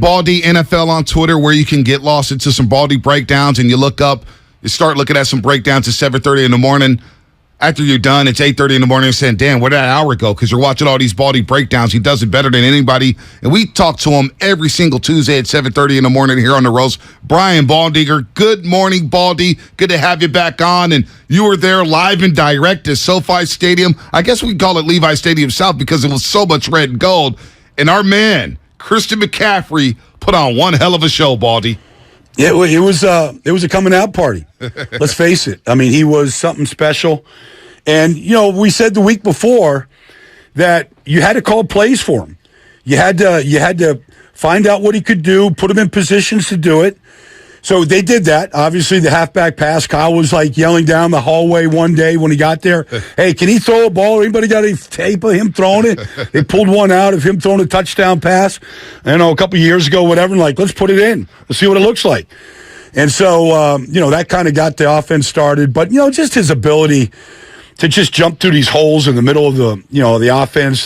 Baldy NFL on Twitter, where you can get lost into some Baldy breakdowns, and you start looking at some breakdowns at 7:30 in the morning. After you're done, it's 8:30 in the morning, and saying, damn, where did that hour go? Because you're watching all these Baldy breakdowns. He does it better than anybody. And we talk to him every single Tuesday at 7:30 in the morning here on The Roast. Brian Baldinger, good morning, Baldy. Good to have you back on. And you were there live and direct at SoFi Stadium. I guess we call it Levi Stadium South because it was so much red and gold. And our man, Christian McCaffrey, put on one hell of a show, Baldy. Yeah, it was a coming out party. Let's face it. I mean, he was something special. And, we said the week before that you had to call plays for him. You had to find out what he could do, put him in positions to do it. So they did that. Obviously, the halfback pass, Kyle was like yelling down the hallway one day when he got there, hey, can he throw a ball? Anybody got any tape of him throwing it? They pulled one out of him throwing a touchdown pass, a couple of years ago, whatever, and let's put it in. Let's see what it looks like. And so, that kind of got the offense started. But, just his ability to just jump through these holes in the middle of the offense,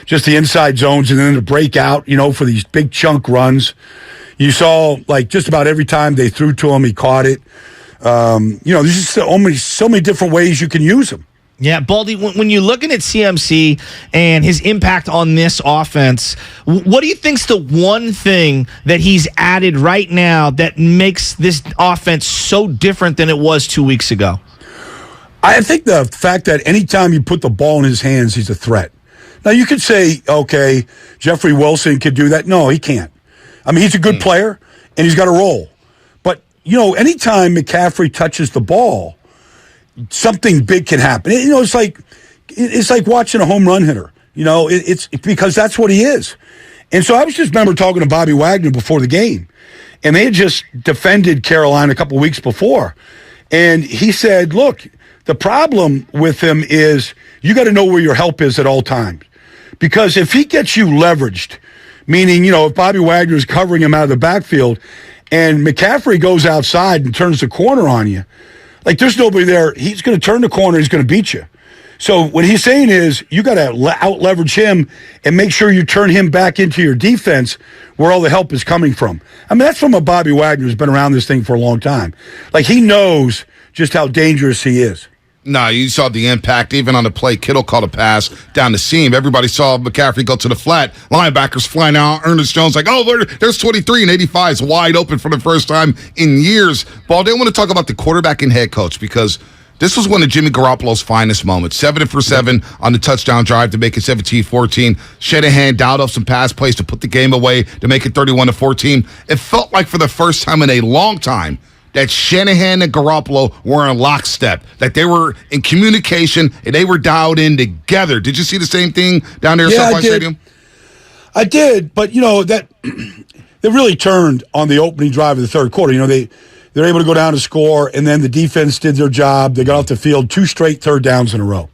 just the inside zones, and then to break out, for these big chunk runs. You saw, just about every time they threw to him, he caught it. There's just so many different ways you can use him. Yeah, Baldy, when you're looking at CMC and his impact on this offense, what do you think's the one thing that he's added right now that makes this offense so different than it was 2 weeks ago? I think the fact that anytime you put the ball in his hands, he's a threat. Now, you could say, okay, Jeffrey Wilson could do that. No, he can't. I mean, he's a good player, and he's got a role. But, anytime McCaffrey touches the ball, something big can happen. It's like watching a home run hitter. It's because that's what he is. And so I was just remember talking to Bobby Wagner before the game, and they had just defended Carolina a couple weeks before. And he said, look, the problem with him is you got to know where your help is at all times. Because if he gets you leveraged, meaning, if Bobby Wagner is covering him out of the backfield and McCaffrey goes outside and turns the corner on you, there's nobody there. He's going to turn the corner. He's going to beat you. So what he's saying is you got to out-leverage him and make sure you turn him back into your defense where all the help is coming from. I mean, that's from a Bobby Wagner who's been around this thing for a long time. He knows just how dangerous he is. No, you saw the impact. Even on the play, Kittle caught a pass down the seam. Everybody saw McCaffrey go to the flat. Linebackers flying out. Ernest Jones there's 23, and 85 is wide open for the first time in years. Baldy, I want to talk about the quarterback and head coach because this was one of Jimmy Garoppolo's finest moments. 7 for 7 on the touchdown drive to make it 17-14. Shanahan dialed up some pass plays to put the game away to make it 31-14. It felt like for the first time in a long time that Shanahan and Garoppolo were in lockstep, that they were in communication and they were dialed in together. Did you see the same thing down there at SoFi Stadium? I did, but that they really turned on the opening drive of the third quarter. They're able to go down to score, and then the defense did their job. They got off the field 2 straight third downs in a row.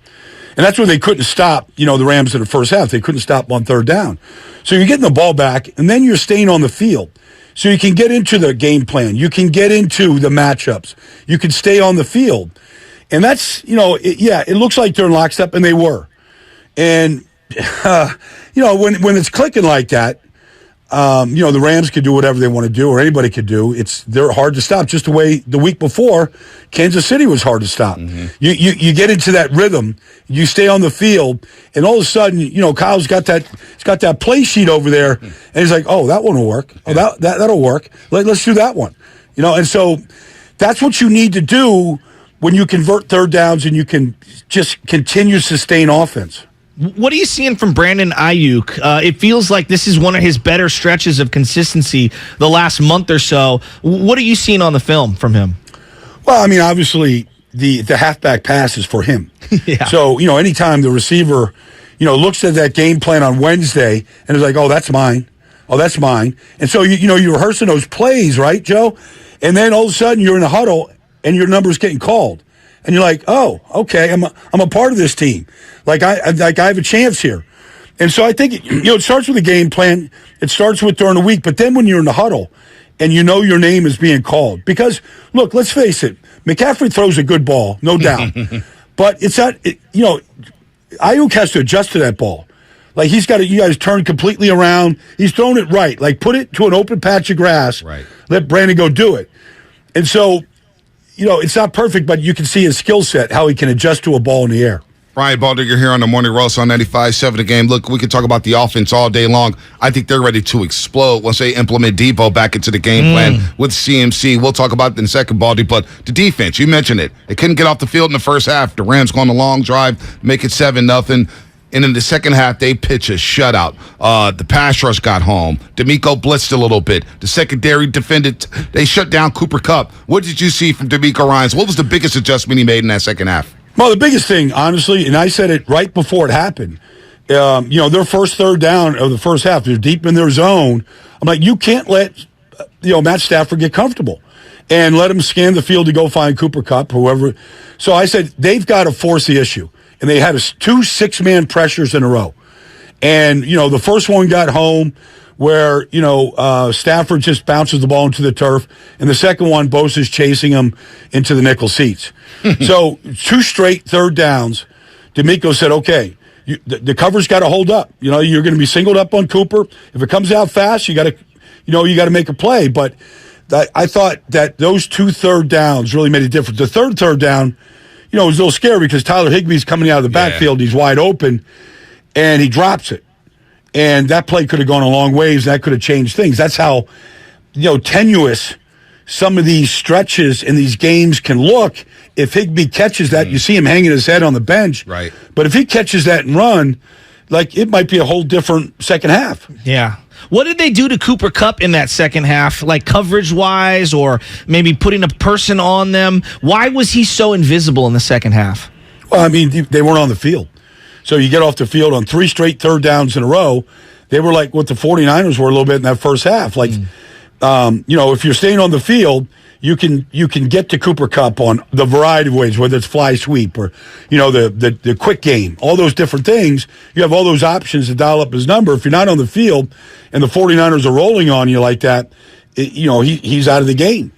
And that's where they couldn't stop, the Rams in the first half. They couldn't stop on third down. So you're getting the ball back, and then you're staying on the field. So you can get into the game plan. You can get into the matchups. You can stay on the field. And that's, it looks like they're in lockstep, and they were. And, when it's clicking like that, the Rams could do whatever they want to do, or anybody could do. They're hard to stop, just the way the week before Kansas City was hard to stop. Mm-hmm. You get into that rhythm, you stay on the field, and all of a sudden, Kyle's got that play sheet over there, and he's like, oh, that one will work. Oh, that'll work. Let's do that one. And so that's what you need to do when you convert third downs and you can just continue to sustain offense. What are you seeing from Brandon Aiyuk? It feels like this is one of his better stretches of consistency the last month or so. What are you seeing on the film from him? Well, I mean, obviously, the halfback pass is for him. Yeah. So, anytime the receiver, looks at that game plan on Wednesday and is like, oh, that's mine. Oh, that's mine. And so, you're rehearsing those plays, right, Joe? And then all of a sudden you're in a huddle and your number's getting called. And you're like, oh, okay, I'm a part of this team. I have a chance here. And so I think it starts with a game plan. It starts with during the week. But then when you're in the huddle and your name is being called, because look, let's face it, McCaffrey throws a good ball, no doubt. But it's not. Aiyuk has to adjust to that ball. Like he's got you guys turn completely around. He's thrown it right. Like put it to an open patch of grass. Right. Let Brandon go do it. And so, it's not perfect, but you can see his skill set, how he can adjust to a ball in the air. Brian Baldinger here on the Morning Roast on 95.7 The Game. Look, we can talk about the offense all day long. I think they're ready to explode once they implement Debo back into the game plan with CMC. We'll talk about it in a second, Baldy. But the defense, you mentioned it. They couldn't get off the field in the first half. The Rams go on a long drive, make it 7-0. And in the second half, they pitch a shutout. The pass rush got home. D'Amico blitzed a little bit. The secondary defended. They shut down Cooper Kupp. What did you see from D'Amico Ryans? What was the biggest adjustment he made in that second half? Well, the biggest thing, honestly, and I said it right before it happened, their first third down of the first half, they're deep in their zone. I'm like, you can't let Matt Stafford get comfortable and let him scan the field to go find Cooper Kupp, whoever. So I said, they've got to force the issue. And they had 2 6-man pressures in a row. And, the first one got home where, Stafford just bounces the ball into the turf. And the second one, Bosa's chasing him into the nickel seats. So 2 straight third downs. D'Amico said, okay, the cover's got to hold up. You're going to be singled up on Cooper. If it comes out fast, you got to make a play. But I thought that those 2 third downs really made a difference. The third down, it was a little scary because Tyler Higbee's coming out of the backfield. He's wide open, and he drops it. And that play could have gone a long ways. That could have changed things. That's how, tenuous some of these stretches in these games can look. If Higbee catches that, you see him hanging his head on the bench. Right. But if he catches that and run, it might be a whole different second half. Yeah. What did they do to Cooper Kupp in that second half, like coverage-wise or maybe putting a person on them? Why was he so invisible in the second half? Well, I mean, they weren't on the field. So you get off the field on 3 straight third downs in a row. They were like what the 49ers were a little bit in that first half. If you're staying on the field, you can get to Cooper Kupp on the variety of ways, whether it's fly sweep or, the quick game, all those different things. You have all those options to dial up his number. If you're not on the field and the 49ers are rolling on you like that, he's out of the game.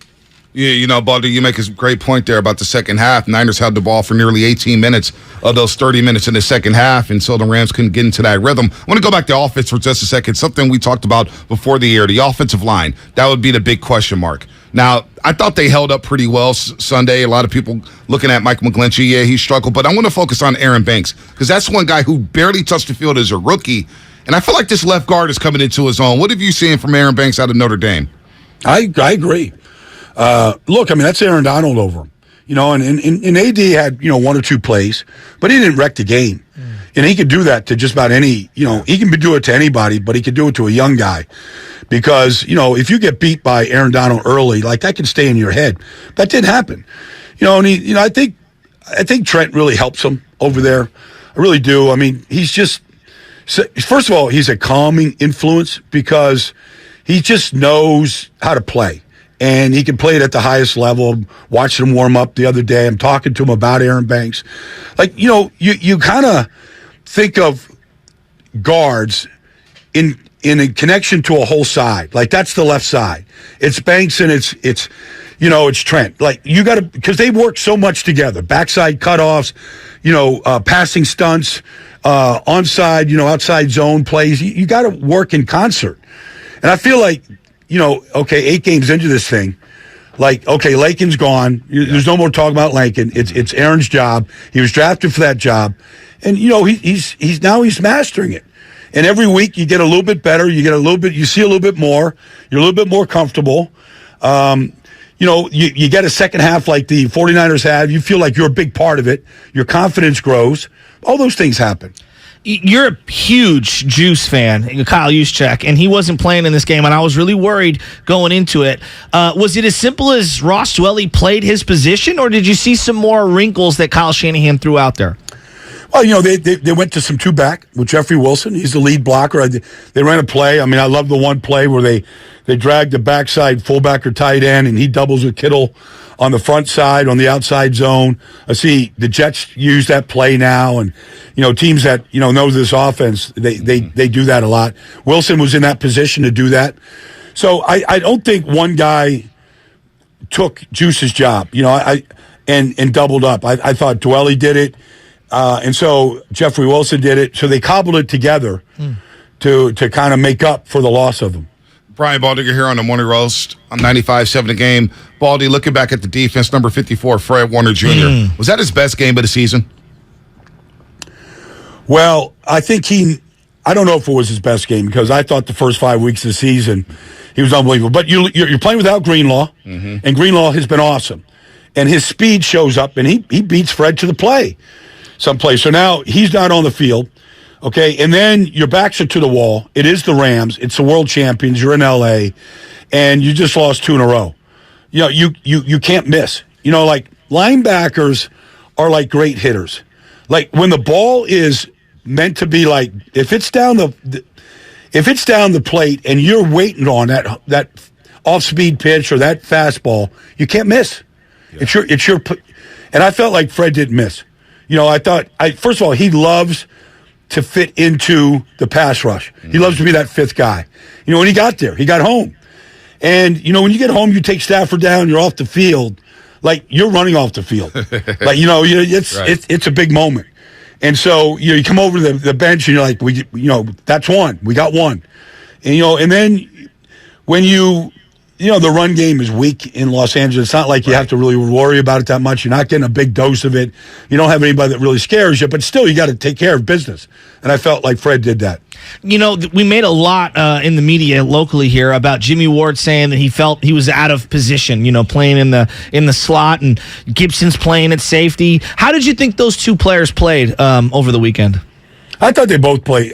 Yeah, Baldy, you make a great point there about the second half. Niners had the ball for nearly 18 minutes of those 30 minutes in the second half, and so the Rams couldn't get into that rhythm. I want to go back to offense for just a second, something we talked about before the year, the offensive line. That would be the big question mark. Now, I thought they held up pretty well Sunday. A lot of people looking at Mike McGlinchey, yeah, he struggled, but I want to focus on Aaron Banks because that's one guy who barely touched the field as a rookie, and I feel like this left guard is coming into his own. What have you seen from Aaron Banks out of Notre Dame? I agree. Look, I mean, that's Aaron Donald over him. And AD had, 1 or 2 plays, but he didn't wreck the game. And he could do that to just about any, he can do it to anybody, but he could do it to a young guy. Because, if you get beat by Aaron Donald early, that can stay in your head. That didn't happen. And I think Trent really helps him over there. I really do. I mean, he's just, first of all, he's a calming influence because he just knows how to play. And he can play it at the highest level. Watched him warm up the other day. I'm talking to him about Aaron Banks. You kind of think of guards in a connection to a whole side. That's the left side. It's Banks and it's Trent. You got to, because they work so much together. Backside cutoffs, passing stunts, onside, outside zone plays. You got to work in concert. And I feel like, 8 games into this thing, Lakin's gone. There's no more talk about Lakin. It's Aaron's job. He was drafted for that job, and he's mastering it. And every week you get a little bit better. You see a little bit more. You're a little bit more comfortable. You get a second half like the 49ers have. You feel like you're a big part of it. Your confidence grows. All those things happen. You're a huge Juice fan, Kyle Juszczyk, and he wasn't playing in this game, and I was really worried going into it. Was it as simple as Ross Dwelly played his position, or did you see some more wrinkles that Kyle Shanahan threw out there? Well, they went to some 2-back with Jeffrey Wilson. He's the lead blocker. They ran a play. I mean, I love the one play where they dragged the backside fullback or tight end, and he doubles with Kittle on the front side, on the outside zone. I see the Jets use that play now, and teams that know this offense, they do that a lot. Wilson was in that position to do that, so I don't think one guy took Juice's job, and doubled up. I thought Dwelly did it. And so Jeffrey Wilson did it. So they cobbled it together to kind of make up for the loss of him. Brian Baldinger here on the Morning Roast on 95.7 The Game. Baldy, looking back at the defense, number 54, Fred Warner Jr. Was that his best game of the season? Well, I think I don't know if it was his best game because I thought the first 5 weeks of the season he was unbelievable. But you're playing without Greenlaw, and Greenlaw has been awesome. And his speed shows up, and he beats Fred to the play someplace. So now he's not on the field. Okay, and then your backs are to the wall. It is the Rams. It's the world champions. You're in L.A., and you just lost 2 in a row. You know, you can't miss. You know, like linebackers are like great hitters. Like when the ball is meant to be like, if it's down the plate and you're waiting on that off-speed pitch or that fastball, you can't miss. Yeah. It's your, and I felt like Fred didn't miss. You know, first of all, he loves to fit into the pass rush. He loves to be that fifth guy. You know, when he got there, he got home. And, you know, when you get home, you take Stafford down, you're off the field. Like, you're running off the field. Like, you know, it's a big moment. And so, you come over to the bench and you're like, that's one. We got one. And, and then when the run game is weak in Los Angeles. It's not like you have to really worry about it that much. You're not getting a big dose of it. You don't have anybody that really scares you, but still you got to take care of business. And I felt like Fred did that. We made a lot in the media locally here about Jimmy Ward saying that he felt he was out of position, playing in the slot, and Gibson's playing at safety. How did you think those two players played over the weekend? I thought they both played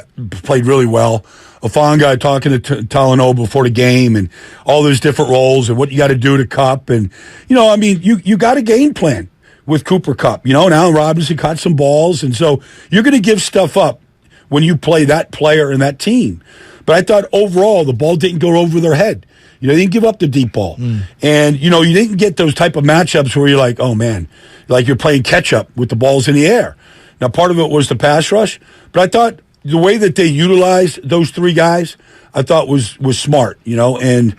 really well. Afanga talking to Talanoa before the game and all those different roles and what you got to do to Kupp. And, you got a game plan with Cooper Kupp. And Allen Robinson caught some balls. And so you're going to give stuff up when you play that player and that team. But I thought overall the ball didn't go over their head. They didn't give up the deep ball. And, you didn't get those type of matchups where you're like, oh, man, like you're playing catch-up with the balls in the air. Now, part of it was the pass rush, but I thought the way that they utilized those three guys, I thought was smart, and you're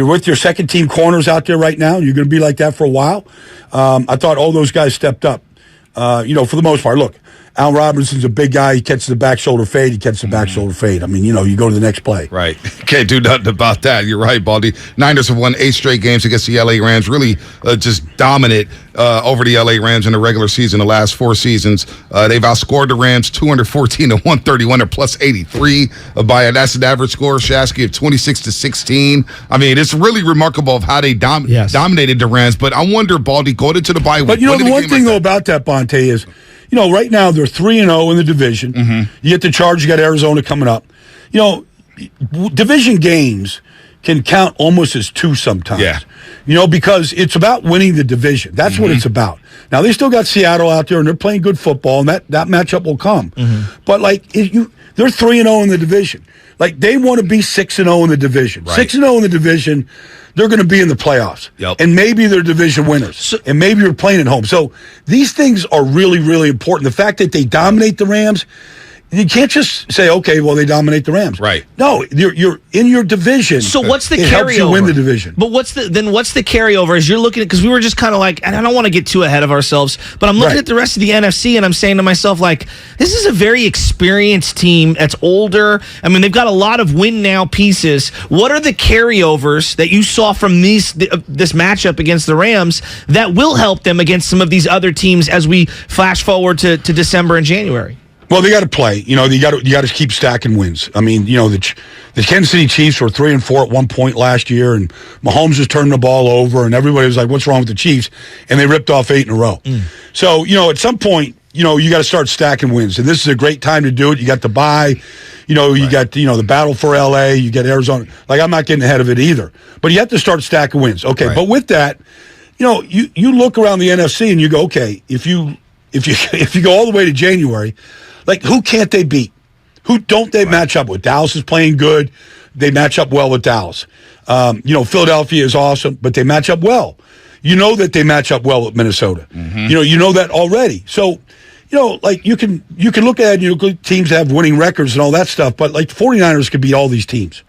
with your second team corners out there right now, and you're going to be like that for a while. I thought all those guys stepped up, for the most part. Look, Allen Robinson's a big guy. He catches the back shoulder fade. He catches the back shoulder fade. I mean, you go to the next play. Right. Can't do nothing about that. You're right, Baldy. Niners have won 8 straight games against the L.A. Rams. Really just dominant over the L.A. Rams in the regular season the last 4 seasons. They've outscored the Rams 214-131. They're plus 83 that's an average score, Shasky, of 26-16. I mean, it's really remarkable of how they dominated the Rams. But I wonder, Baldy, going into the bye week. But, the one thing, though, about that, Bonte, is right now they're 3-0 in the division. You get the Chargers, you got Arizona coming up. Division games can count almost as 2 sometimes. Yeah. Because it's about winning the division. That's what it's about. Now, they still got Seattle out there, and they're playing good football, and that matchup will come. But, they're 3-0 in the division. Like, they want to be 6-0 in the division. Right. 6-0 in the division, they're going to be in the playoffs. Yep. And maybe they're division winners. And maybe you're playing at home. So these things are really, really important. The fact that they dominate the Rams, you can't just say, okay, well, they dominate the Rams. Right. No, you're in your division. So what's the carryover? It helps you win the division. But what's the carryover as you're looking at, because we were just kind of like, and I don't want to get too ahead of ourselves, but I'm looking at the rest of the NFC and I'm saying to myself, like, this is a very experienced team that's older. I mean, they've got a lot of win now pieces. What are the carryovers that you saw from this matchup against the Rams that will help them against some of these other teams as we flash forward to December and January? Well, they got to play. You got to keep stacking wins. I mean, the Kansas City Chiefs were 3-4 at one point last year, and Mahomes was turning the ball over, and everybody was like, "What's wrong with the Chiefs?" And they ripped off 8 in a row. So, at some point, you got to start stacking wins, and this is a great time to do it. You got the bye. You got the battle for LA. You got Arizona. Like, I'm not getting ahead of it either, but you have to start stacking wins. Okay, right. But with that, you look around the NFC and you go, okay, if you go all the way to January. Like, who can't they beat? Who don't they match up with? Dallas is playing good. They match up well with Dallas. Philadelphia is awesome, but they match up well. That they match up well with Minnesota. You know that already. So, you can look at it, teams that have winning records and all that stuff, but the 49ers could beat all these teams.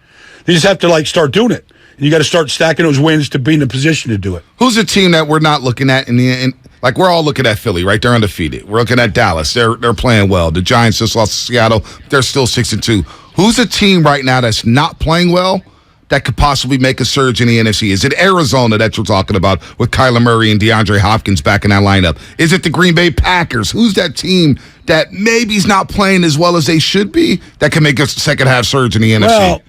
They just have to start doing it. And you got to start stacking those wins to be in a position to do it. Who's a team that we're not looking at in the Like, we're all looking at Philly, right? They're undefeated. We're looking at Dallas. They're playing well. The Giants just lost to Seattle. They're still 6-2. Who's a team right now that's not playing well that could possibly make a surge in the NFC? Is it Arizona that you're talking about with Kyler Murray and DeAndre Hopkins back in that lineup? Is it the Green Bay Packers? Who's that team that maybe is not playing as well as they should be that can make a second-half surge in the NFC? Well,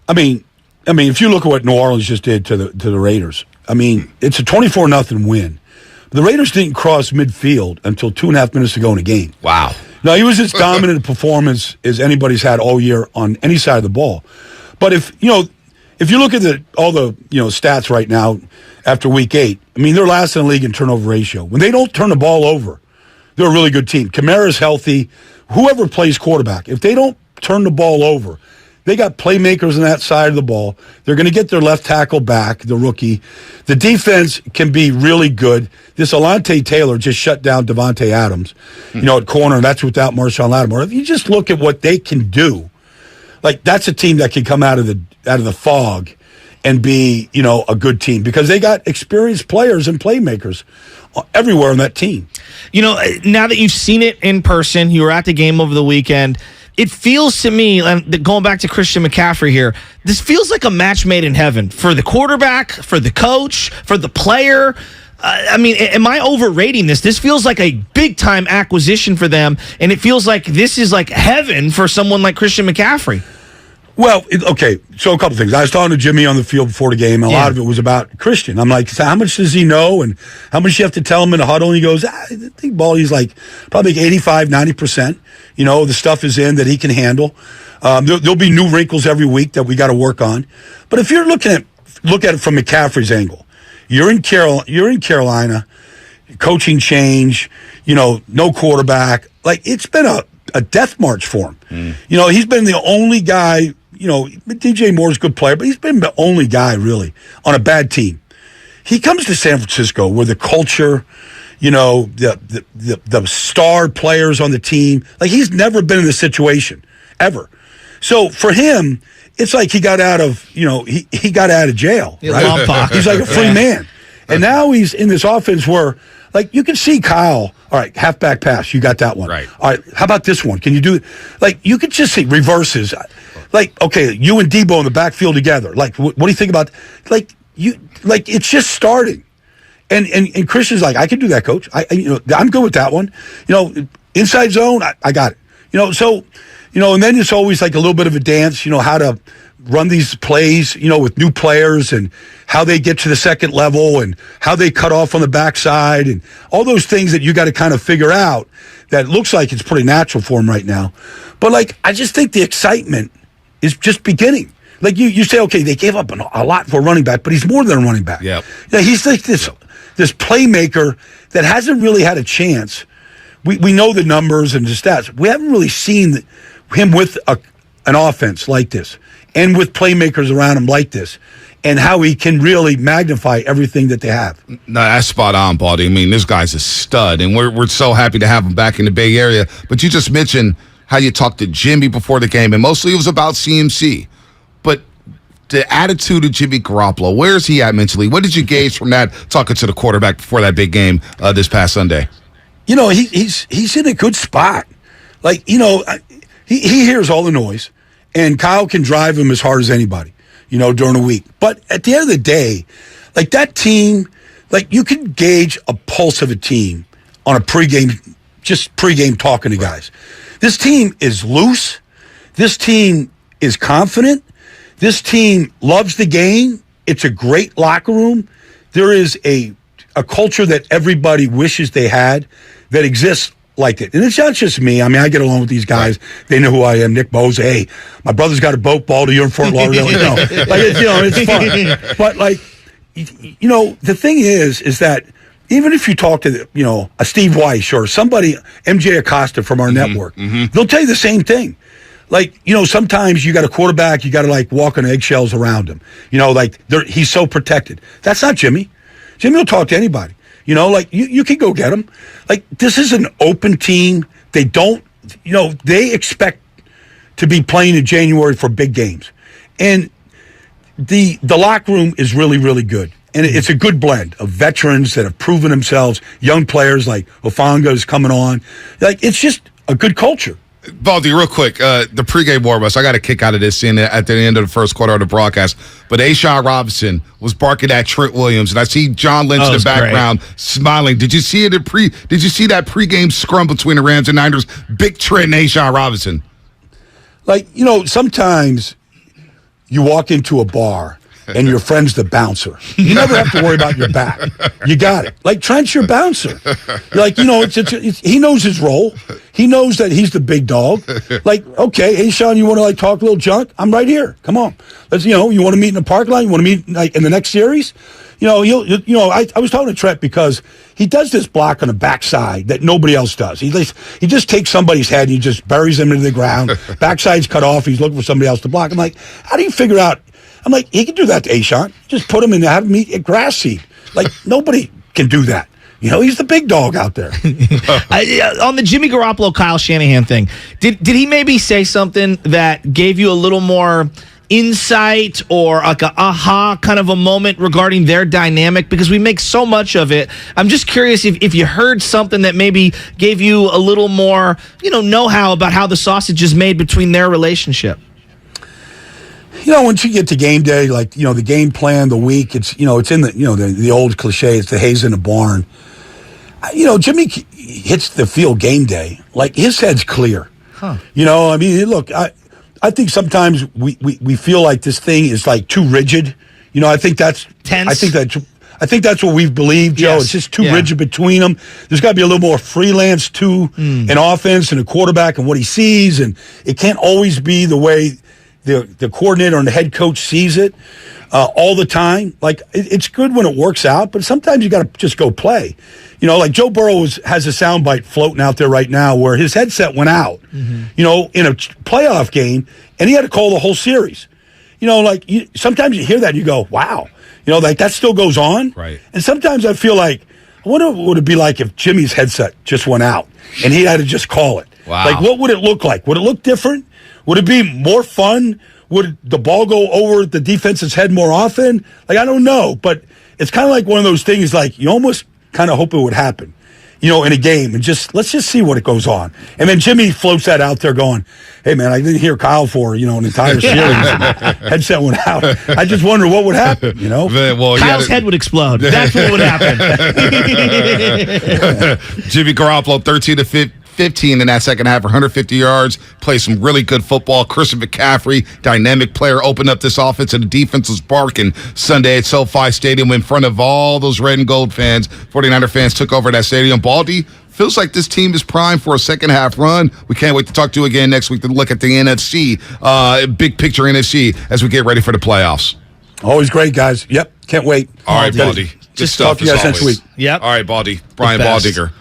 I mean, if you look at what New Orleans just did to the Raiders, I mean, it's a 24-0 win. The Raiders didn't cross midfield until 2.5 minutes to go in the game. Wow. No, he was as dominant a performance as anybody's had all year on any side of the ball. But if you look at all the stats right now after Week 8, I mean, they're last in the league in turnover ratio. When they don't turn the ball over, they're a really good team. Kamara's healthy. Whoever plays quarterback, if they don't turn the ball over, they got playmakers on that side of the ball. They're going to get their left tackle back, the rookie. The defense can be really good. This Alante Taylor just shut down Devontae Adams, at corner. That's without Marshawn Lattimore. If you just look at what they can do, like, that's a team that can come out of the fog and be, a good team because they got experienced players and playmakers everywhere on that team. Now that you've seen it in person, you were at the game over the weekend. It feels to me, and going back to Christian McCaffrey here, this feels like a match made in heaven for the quarterback, for the coach, for the player. I mean, am I overrating this? This feels like a big-time acquisition for them, and it feels like this is like heaven for someone like Christian McCaffrey. Well, okay, so a couple things. I was talking to Jimmy on the field before the game. A lot of it was about Christian. I'm like, so how much does he know, and how much you have to tell him in the huddle? And he goes, I think Baldy's like probably 85, 90%. The stuff is in that he can handle. There'll be new wrinkles every week that we got to work on. But if you're look at it from McCaffrey's angle, you're in Carolina, coaching change, no quarterback. Like, it's been a death march for him. He's been the only guy. DJ Moore's a good player, but he's been the only guy really on a bad team. He comes to San Francisco where the culture, the star players on the team, like, he's never been in this situation ever. So for him, it's like he got out of he got out of jail. Right? He's like a free man, and now he's in this offense where, like, you can see Kyle. All right, halfback pass, you got that one. Right. All right, how about this one? Can you do it? Like, you could just see reverses. Like, okay, you and Debo in the backfield together. Like, what do you think about? Like, it's just starting. And Christian's like, I can do that, coach. I'm good with that one. Inside zone, I got it. So, and then it's always like a little bit of a dance. How to run these plays, with new players and how they get to the second level and how they cut off on the backside and all those things that you got to kind of figure out. That looks like it's pretty natural for him right now. But, like, I just think the excitement is just beginning. Like, you say, okay, they gave up a lot for a running back, but he's more than a running back. Yep. He's like this playmaker that hasn't really had a chance. We know the numbers and the stats. We haven't really seen him with an offense like this and with playmakers around him like this and how he can really magnify everything that they have. No, that's spot on, Baldy. I mean, this guy's a stud, and we're so happy to have him back in the Bay Area. But you just mentioned how you talked to Jimmy before the game, and mostly it was about CMC. But the attitude of Jimmy Garoppolo, where is he at mentally? What did you gauge from that, talking to the quarterback before that big game this past Sunday? He's in a good spot. Like, he hears all the noise, and Kyle can drive him as hard as anybody, during the week. But at the end of the day, like, that team, like, you can gauge a pulse of a team on a pregame talking to guys. This team is loose. This team is confident. This team loves the game. It's a great locker room. There is a culture that everybody wishes they had that exists like it. And it's not just me. I mean, I get along with these guys. Right. They know who I am. Nick Bosa. Hey, my brother's got a boat ball to you in Fort Lauderdale. It's fun. But, like, the thing is that even if you talk to, a Steve Weiss or somebody, MJ Acosta from our network, they'll tell you the same thing. Like, sometimes you got a quarterback, you got to, like, walk on eggshells around him. He's so protected. That's not Jimmy. Jimmy will talk to anybody. You can go get him. Like, this is an open team. They don't, they expect to be playing in January for big games. And the locker room is really, really good. And it's a good blend of veterans that have proven themselves, young players like Ofanga is coming on. Like, it's just a good culture. Baldy, real quick, the pregame warm-ups, I got a kick out of this scene at the end of the first quarter of the broadcast. But A'Shawn Robinson was barking at Trent Williams, and I see John Lynch in the background smiling. Did you see it? Did you see that pregame scrum between the Rams and Niners? Big Trent and A'Shawn Robinson. Like, sometimes you walk into a bar and your friend's the bouncer. You never have to worry about your back. You got it. Like, Trent's your bouncer. Like, he knows his role. He knows that he's the big dog. Like, okay, hey, Sean, you want to, talk a little junk? I'm right here. Come on. Let's, you want to meet in the parking lot? You want to meet, in the next series? I was talking to Trent because he does this block on the backside that nobody else does. He just takes somebody's head and he just buries them into the ground. Backside's cut off. He's looking for somebody else to block. I'm like, how do you figure out? I'm like, he can do that to A'Shawn. Just put him in there, have him eat a grass seed. Like, nobody can do that. He's the big dog out there. On the Jimmy Garoppolo, Kyle Shanahan thing, did he maybe say something that gave you a little more insight or like a aha kind of a moment regarding their dynamic? Because we make so much of it. I'm just curious if you heard something that maybe gave you a little more, know-how about how the sausage is made between their relationship. Once you get to game day, the game plan, the week, it's in the old cliche, it's the hay's in the barn. Jimmy hits the field game day, like his head's clear. Huh. Look, I think sometimes we feel like this thing is too rigid. I think that's tense. I think that's what we've believed, Joe. Yes. It's just too rigid between them. There's got to be a little more freelance to an offense and a quarterback and what he sees, and it can't always be the way the coordinator and the head coach sees it all the time. Like, it's good when it works out, but sometimes you got to just go play. Like Joe Burrow has a soundbite floating out there right now where his headset went out, in a playoff game, and he had to call the whole series. Sometimes you hear that and you go, wow. That still goes on. Right. And sometimes I feel like, I wonder what it'd be like if Jimmy's headset just went out and he had to just call it. Wow. Like, what would it look like? Would it look different? Would it be more fun? Would the ball go over the defense's head more often? I don't know, but it's kind of like one of those things, you almost kind of hope it would happen, in a game, and let's just see what goes on. And then Jimmy floats that out there going, hey, man, I didn't hear Kyle for, an entire series. Headset went out. I just wonder what would happen, Well, Kyle's head would explode. That's what would happen. Jimmy Garoppolo, 13-15 in that second half, 150 yards, played some really good football. Christian McCaffrey, dynamic player, opened up this offense, and the defense was barking Sunday at SoFi Stadium in front of all those red and gold fans. 49er fans took over that stadium. Baldy, feels like this team is primed for a second-half run. We can't wait to talk to you again next week to look at the NFC, big picture NFC, as we get ready for the playoffs. Always great, guys. Yep, can't wait. All right, Baldy. Good stuff. Talk to you guys next week. Yep. All right, Baldy. Brian Baldinger.